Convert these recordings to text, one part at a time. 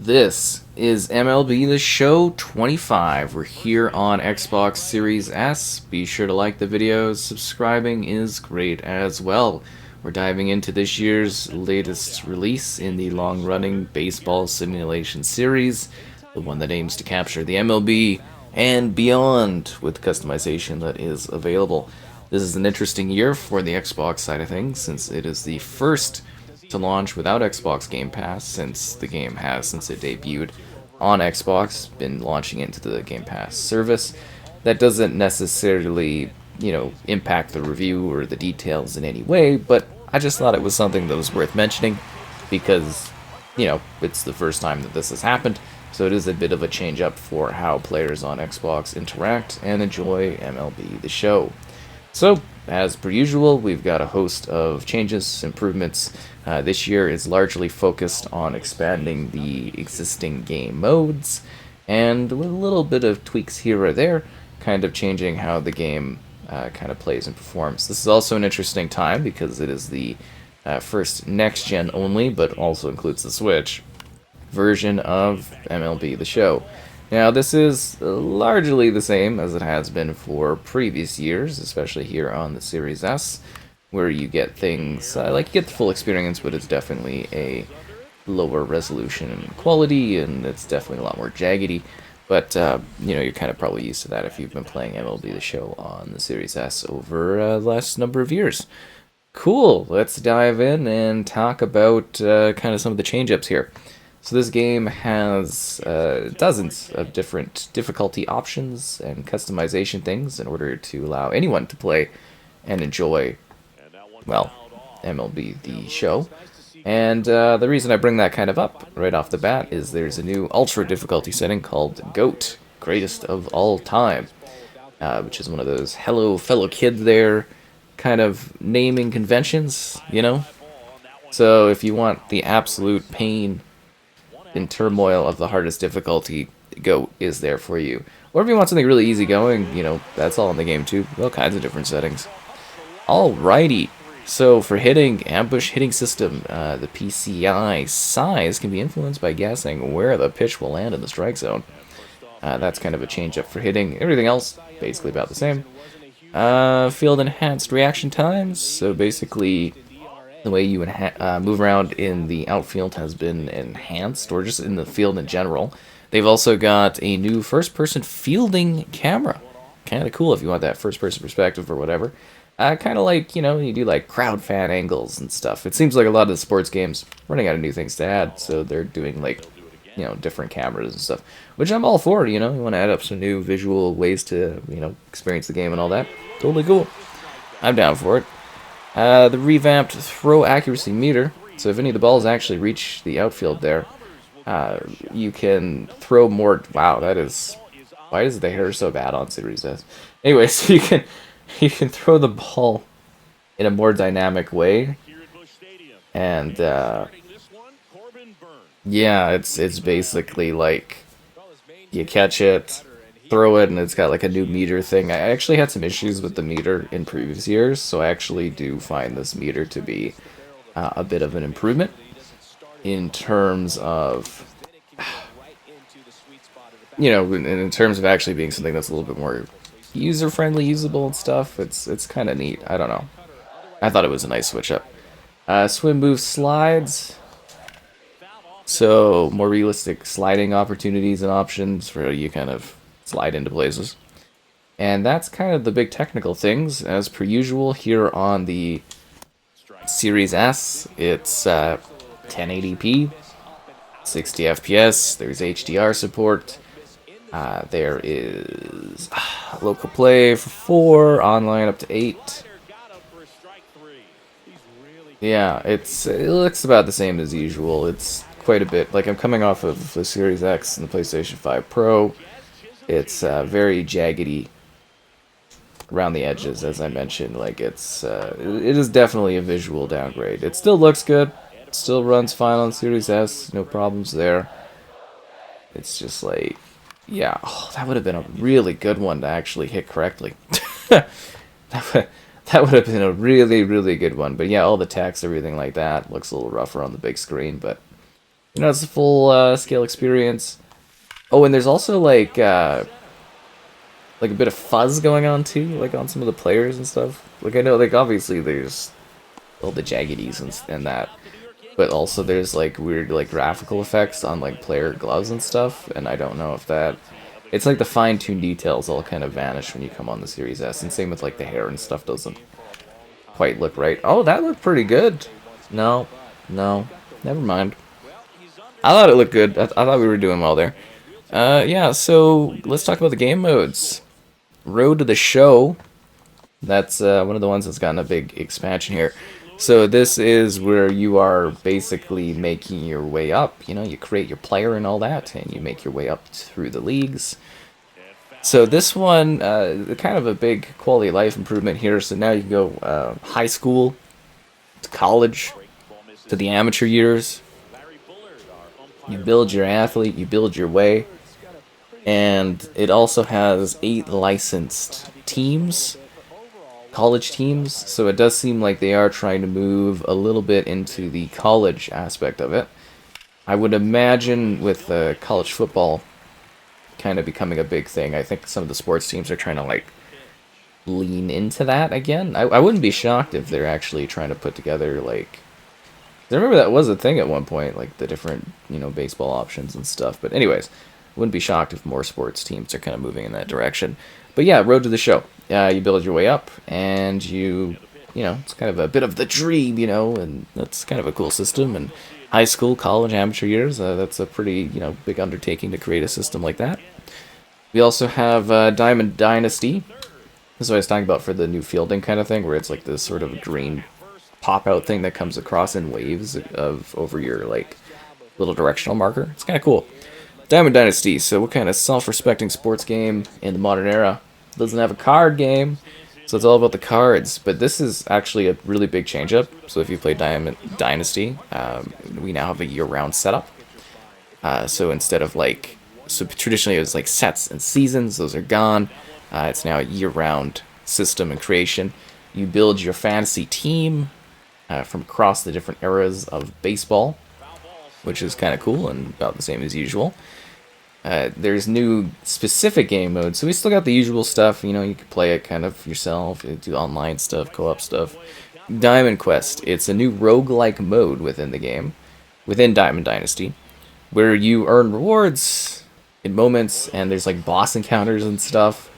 This is MLB The Show 25. We're here on Xbox Series S. Be sure to like the videos. Subscribing is great as well. We're diving into this year's latest release in the long-running baseball simulation series, the one that aims to capture the MLB and beyond with customization that is available. This is an interesting year for the Xbox side of things, since it is the first to launch without Xbox Game Pass since the game has, since it debuted on Xbox, been launching into the Game Pass service. That doesn't necessarily, impact the review or the details in any way, but I just thought it was something that was worth mentioning because, it's the first time that this has happened, so it is a bit of a change up for how players on Xbox interact and enjoy MLB The Show. So, as per usual, we've got a host of changes, improvements. This year is largely focused on expanding the existing game modes, and with a little bit of tweaks here or there, kind of changing how the game kind of plays and performs. This is also an interesting time because it is the first next-gen only, but also includes the Switch, version of MLB The Show. Now, this is largely the same as it has been for previous years, especially here on the Series S, where you get things, you get the full experience, but it's definitely a lower resolution and quality, and it's definitely a lot more jaggedy. But, you're kind of probably used to that if you've been playing MLB The Show on the Series S over the last number of years. Cool, let's dive in and talk about kind of some of the change-ups here. So this game has dozens of different difficulty options and customization things in order to allow anyone to play and enjoy, MLB The Show. And the reason I bring that kind of up right off the bat is there's a new ultra difficulty setting called GOAT, Greatest of All Time, which is one of those hello fellow kid there kind of naming conventions, So if you want the absolute pain in turmoil of the hardest difficulty, GOAT is there for you. Or if you want something really easygoing, that's all in the game too. All kinds of different settings. Alrighty, so for hitting, ambush hitting system, the PCI size can be influenced by guessing where the pitch will land in the strike zone. That's kind of a change up for hitting. Everything else, basically about the same. Field enhanced reaction times, so basically the way you move around in the outfield has been enhanced, or just in the field in general. They've also got a new first-person fielding camera. Kind of cool if you want that first-person perspective or whatever. Kind of like, you do like crowd fan angles and stuff. It seems like a lot of the sports games running out of new things to add, so they're doing like, different cameras and stuff, which I'm all for. You want to add up some new visual ways to, experience the game and all that. Totally cool. I'm down for it. The revamped throw accuracy meter, so if any of the balls actually reach the outfield there, you can throw more. Wow, that is, why is the hair so bad on Series S? Anyway, so you can throw the ball in a more dynamic way, and yeah, it's basically like you catch it, throw it, and it's got like a new meter thing. I actually had some issues with the meter in previous years, so I actually do find this meter to be a bit of an improvement in terms of, in terms of actually being something that's a little bit more user-friendly, usable and stuff. It's kind of neat. I don't know. I thought it was a nice switch up. Swim move slides. So more realistic sliding opportunities and options for you kind of slide into places. And that's kind of the big technical things. As per usual, here on the Series S, it's 1080p, 60 FPS, there's HDR support, there is local play for 4, online up to 8. Yeah, it looks about the same as usual. It's quite a bit, like I'm coming off of the Series X and the PlayStation 5 Pro. It's very jaggedy around the edges, as I mentioned. Like it is definitely a visual downgrade. It still looks good. It still runs fine on Series S. No problems there. It's just like, yeah, that would have been a really good one to actually hit correctly. That would have been a really, really good one. But yeah, all the text, everything like that looks a little rougher on the big screen, but It's a full scale experience. Oh, and there's also like a bit of fuzz going on too, like on some of the players and stuff. Like I know, like obviously there's all the jaggities and that, but also there's like weird like graphical effects on like player gloves and stuff, and I don't know if that. It's like the fine-tuned details all kind of vanish when you come on the Series S, and same with like the hair and stuff doesn't quite look right. Oh, that looked pretty good. No, no, never mind. I thought it looked good. I thought we were doing well there. Yeah, so let's talk about the game modes. Road to the Show. That's one of the ones that's gotten a big expansion here. So this is where you are basically making your way up. You know, you create your player and all that, and you make your way up through the leagues. So this one, kind of a big quality of life improvement here. So now you can go high school to college to the amateur years. You build your athlete, you build your way. And it also has 8 licensed teams, college teams, so it does seem like they are trying to move a little bit into the college aspect of it. I would imagine with college football kind of becoming a big thing, I think some of the sports teams are trying to like lean into that again. I wouldn't be shocked if they're actually trying to put together like... I remember that was a thing at one point, like the different, baseball options and stuff. But anyways, wouldn't be shocked if more sports teams are kind of moving in that direction. But yeah, Road to the Show. You build your way up, and it's kind of a bit of the dream, and that's kind of a cool system. And high school, college, amateur years, that's a pretty, big undertaking to create a system like that. We also have Diamond Dynasty. This is what I was talking about for the new fielding kind of thing, where it's like this sort of green pop-out thing that comes across in waves of over your, like, little directional marker. It's kind of cool. Diamond Dynasty, so what kind of self-respecting sports game in the modern era doesn't have a card game, so it's all about the cards, but this is actually a really big change-up. So if you play Diamond Dynasty, we now have a year-round setup. So instead of so traditionally it was like sets and seasons, those are gone. It's now a year-round system and creation. You build your fantasy team from across the different eras of baseball, which is kind of cool and about the same as usual. There's new specific game modes, so we still got the usual stuff. You can play it kind of yourself, do online stuff, co-op stuff. Diamond Quest, it's a new roguelike mode within the game, within Diamond Dynasty, where you earn rewards in moments, and there's like boss encounters and stuff.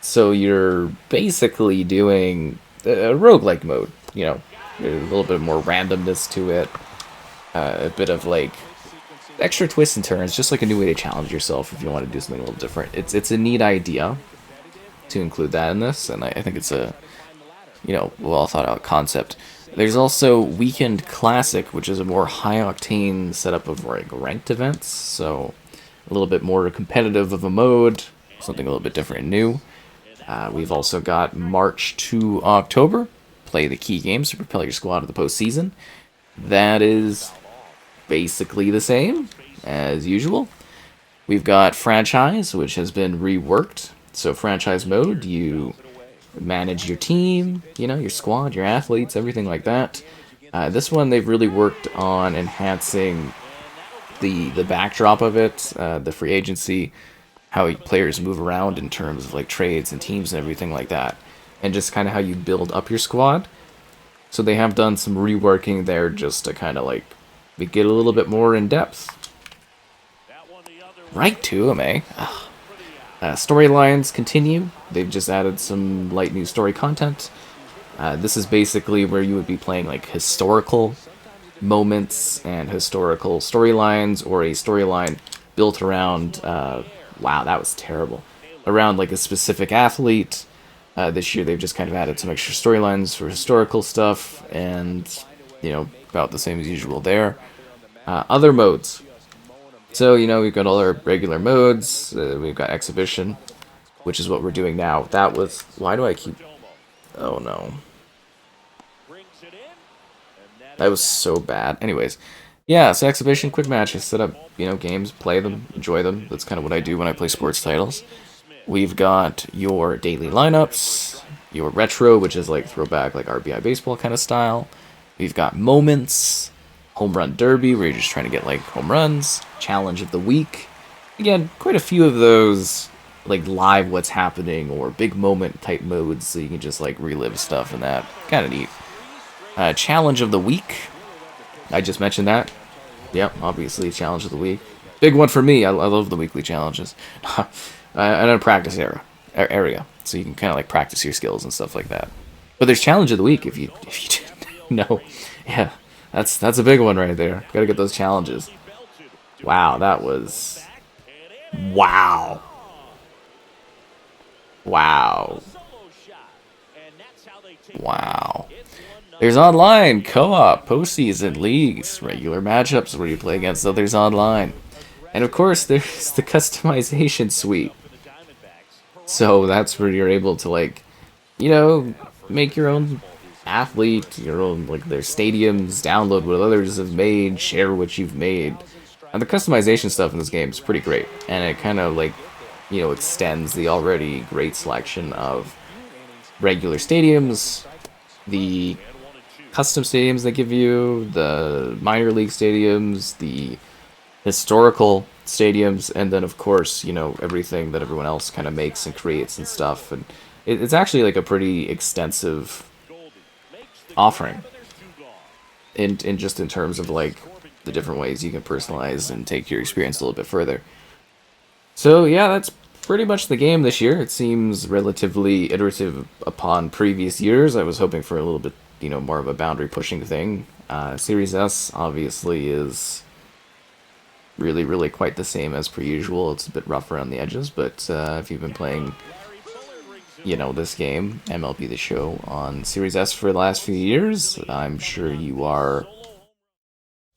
So you're basically doing a roguelike mode, there's a little bit more randomness to it, a bit of like extra twists and turns, just like a new way to challenge yourself if you want to do something a little different. It's a neat idea to include that in this, and I think it's a well thought out concept. There's also Weekend Classic, which is a more high octane setup of like ranked events, so a little bit more competitive of a mode, something a little bit different and new. We've also got March to October. Play the key games to propel your squad to the postseason. That is basically the same as usual. We've got Franchise, which has been reworked. So Franchise mode, you manage your team, your squad, your athletes, everything like that. This one, they've really worked on enhancing the backdrop of it, the free agency, how players move around in terms of like trades and teams and everything like that, and just kind of how you build up your squad. So they have done some reworking there just to kind of like get a little bit more in depth. Right to them, eh? Storylines continue. They've just added some light new story content. This is basically where you would be playing like historical moments and historical storylines, or a storyline built around wow, that was terrible, around like a specific athlete. This year they've just kind of added some extra storylines for historical stuff, and about the same as usual there. Other modes, so we've got all our regular modes. We've got Exhibition, which is what we're doing now. That was, why do I keep, oh no, that was so bad. Anyways, yeah, so Exhibition, quick matches, set up games, play them, enjoy them. That's kind of what I do when I play sports titles. We've got your daily lineups, your retro, which is like throwback, like RBI baseball kind of style. We've got moments, home run derby, where you're just trying to get like home runs. Challenge of the week. Again, quite a few of those like live what's happening or big moment type modes, so you can just like relive stuff and that. Kind of neat. Challenge of the week. I just mentioned that. Yep, obviously challenge of the week. Big one for me. I love the weekly challenges. And a practice area, so you can kind of like practice your skills and stuff like that. But there's challenge of the week if you didn't know. Yeah, that's a big one right there. Got to get those challenges. Wow, that was wow. Wow. Wow. There's online, co-op, postseason, leagues, regular matchups where you play against others online. And of course, there's the customization suite. So that's where you're able to, like, you know, make your own athlete, your own, like, their stadiums, download what others have made, share what you've made. And the customization stuff in this game is pretty great. And it kind of, like, you know, extends the already great selection of regular stadiums, the custom stadiums they give you, the minor league stadiums, the historical stadiums, and then of course, you know, everything that everyone else kind of makes and creates and stuff. And it's actually like a pretty extensive offering in just in terms of like the different ways you can personalize and take your experience a little bit further. So yeah, that's pretty much the game this year. It seems relatively iterative upon previous years. I was hoping for a little bit, you know, more of a boundary pushing thing. Series S obviously is really quite the same as per usual. It's a bit rough around the edges, but if you've been playing, you know, this game, MLB The Show, on Series S for the last few years, I'm sure you are,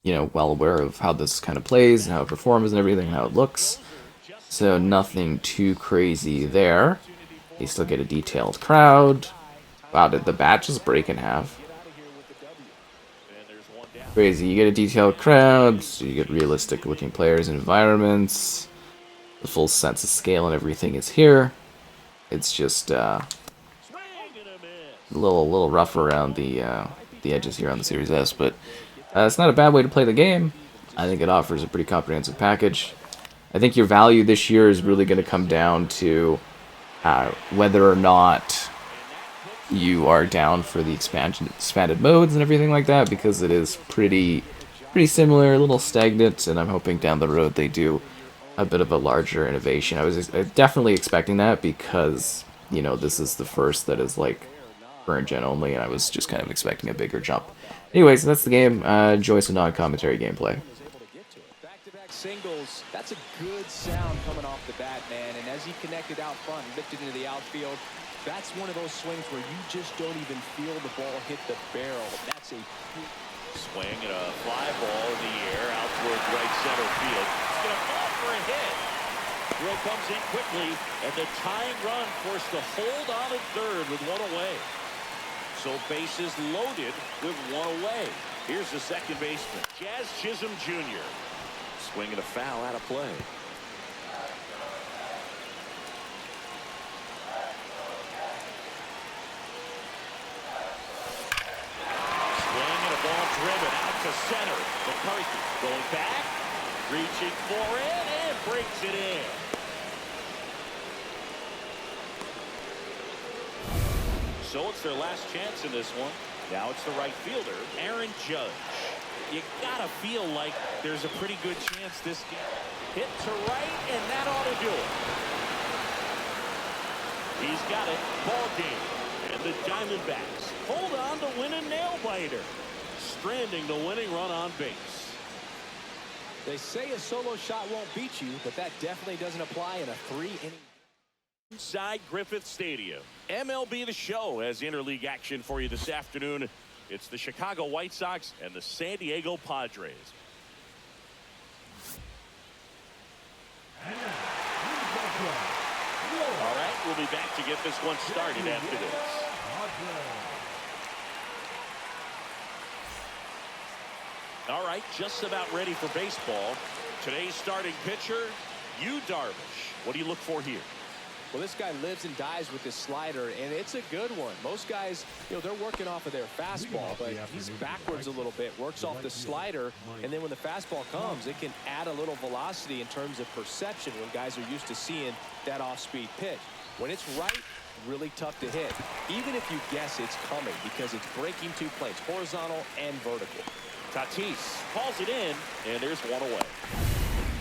you know, well aware of how this kind of plays and how it performs and everything, and how it looks. So nothing too crazy there. You still get a detailed crowd. Wow, did the bat just break in half? Crazy. You get a detailed crowd, so you get realistic looking players and environments. The full sense of scale and everything is here. It's just a little rough around the edges here on the Series S, but it's not a bad way to play the game. I think it offers a pretty comprehensive package. I think your value this year is really going to come down to whether or not you are down for the expanded modes and everything like that, because it is pretty similar, a little stagnant, and I'm hoping down the road they do a bit of a larger innovation. I was definitely expecting that because, you know, this is the first that is like current gen only, and I was just kind of expecting a bigger jump. Anyways, that's the game. Enjoy some non-commentary gameplay. Singles, that's a good sound coming off the bat, man. And as he connected out front, lifted into the outfield, that's one of those swings where you just don't even feel the ball hit the barrel. That's a swing and a fly ball in the air out towards right center field. It's going to fall for a hit. Throw comes in quickly, and the tying run forced to hold on at third with one away. So bases loaded with one away. Here's the second baseman, Jazz Chisholm Jr. Swing and a foul out of play. Swing and a ball driven out to center. McCarthy going back, reaching for it, and breaks it in. So it's their last chance in this one. Now it's the right fielder, Aaron Judge. You gotta feel like there's a pretty good chance this game hit to right, and that ought to do it. He's got it. Ball game. And the Diamondbacks hold on to win a nail-biter, stranding the winning run on base. They say a solo shot won't beat you, but that definitely doesn't apply in a 3-inning. Inside Griffith Stadium, MLB The Show has interleague action for you this afternoon. It's the Chicago White Sox and the San Diego Padres. All right, we'll be back to get this one started after this. All right, just about ready for baseball. Today's starting pitcher, Yu Darvish. What do you look for here? Well, this guy lives and dies with this slider, and it's a good one. Most guys, they're working off of their fastball, but he's backwards a little bit, works off the slider, and then when the fastball comes, it can add a little velocity in terms of perception when guys are used to seeing that off-speed pitch. When it's right, really tough to hit, even if you guess it's coming, because it's breaking 2 planes, horizontal and vertical. Tatis calls it in, and there's one away.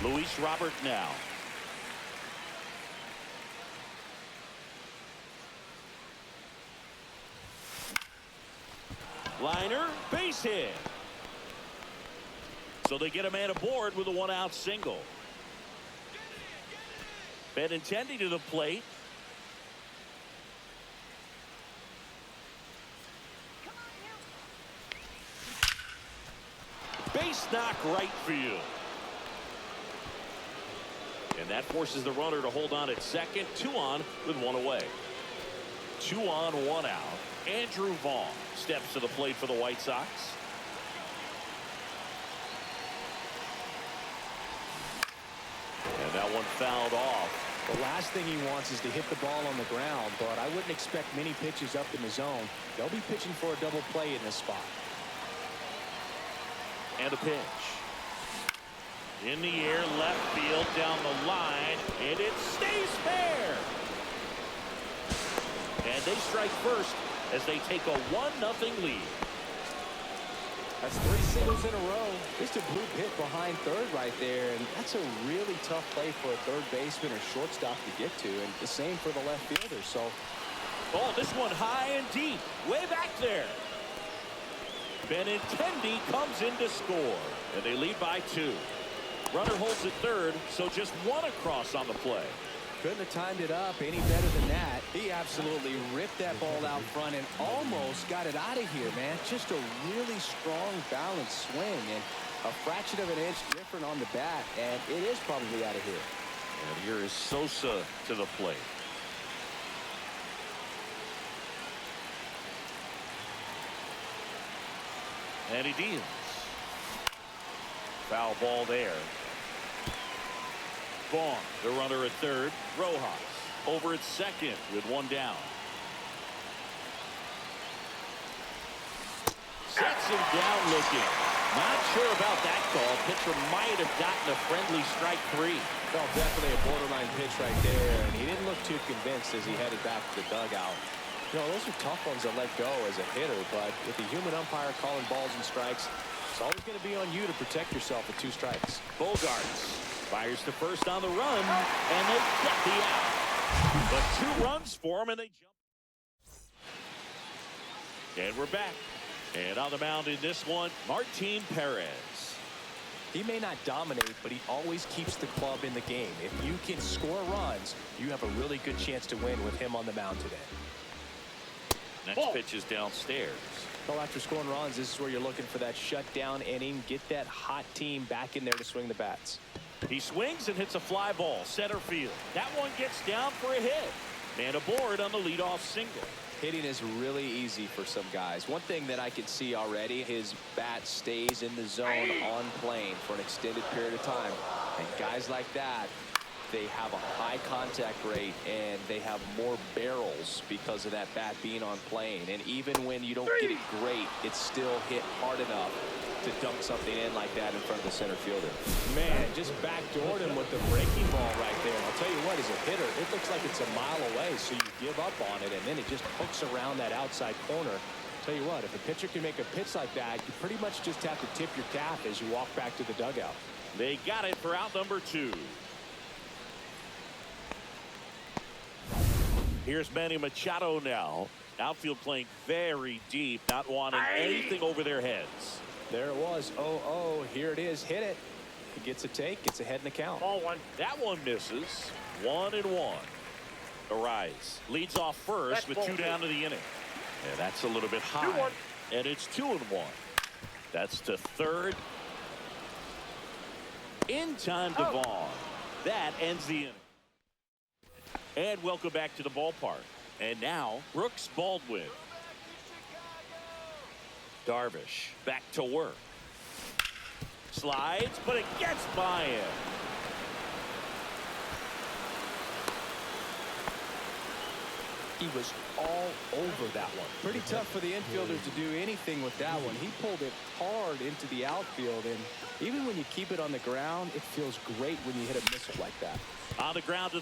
Luis Robert now. Liner, base hit. So they get a man aboard with a 1-out single. Benintendi to the plate. Base knock right field. And that forces the runner to hold on at second. 2 on with 1 away. 2 on, 1 out. Andrew Vaughn steps to the plate for the White Sox. And that one fouled off. The last thing he wants is to hit the ball on the ground, but I wouldn't expect many pitches up in the zone. They'll be pitching for a double play in this spot. And a pitch. In the air, left field, down the line, and it stays fair. And they strike first as they take a 1-0 lead. That's 3 singles in a row. Just a blue hit behind third right there, and that's a really tough play for a third baseman or shortstop to get to, and the same for the left fielder. So, oh, this one high and deep, way back there. Benintendi comes in to score, and they lead by 2. Runner holds at third, so just 1 across on the play. Couldn't have timed it up any better than that. He absolutely ripped that ball out front and almost got it out of here, man. Just a really strong, balanced swing, and a fraction of an inch different on the bat, and it is probably out of here. And here is Sosa to the plate. And he deals. Foul ball there. Vaughn, the runner at third. Rojas over at second with 1 down. Sets him down looking. Not sure about that call. Pitcher might have gotten a friendly strike 3. Well, definitely a borderline pitch right there, and he didn't look too convinced as he headed back to the dugout. Those are tough ones to let go as a hitter, but with the human umpire calling balls and strikes, it's always going to be on you to protect yourself with 2 strikes. Bogarts fires to first on the run, and they get the out. But 2 runs for him, and they jump. And we're back. And on the mound in this one, Martin Perez. He may not dominate, but he always keeps the club in the game. If you can score runs, you have a really good chance to win with him on the mound today. Next pitch is downstairs. Well, after scoring runs, this is where you're looking for that shutdown inning. Get that hot team back in there to swing the bats. He swings and hits a fly ball center field. That one gets down for a hit. Man aboard on the leadoff single. Hitting is really easy for some guys. One thing that I can see already, his bat stays in the zone on plane for an extended period of time. And guys like that, they have a high contact rate and they have more barrels because of that bat being on plane. And even when you don't get it great, it's still hit hard enough to dunk something in like that in front of the center fielder. Man, just backdoored him with the breaking ball right there. And I'll tell you what, as a hitter, it looks like it's a mile away, so you give up on it, and then it just hooks around that outside corner. I'll tell you what, if a pitcher can make a pitch like that, you pretty much just have to tip your cap as you walk back to the dugout. They got it for out number 2. Here's Manny Machado now. Outfield playing very deep, not wanting anything over their heads. There it was. 0-0. Here it is. Hit it. He gets a take. Gets ahead in the count. Ball 1. That one misses. 1-1. Arise leads off first with 2 down to the inning. And that's a little bit high. And it's 2-1. That's to third. In time to Vaughn. That ends the inning. And welcome back to the ballpark. And now Brooks Baldwin. Darvish back to work. Slides, but it gets by him. He was all over that one. Pretty tough for the infielders to do anything with that one. He pulled it hard into the outfield, and even when you keep it on the ground, it feels great when you hit a missile like that. On the ground.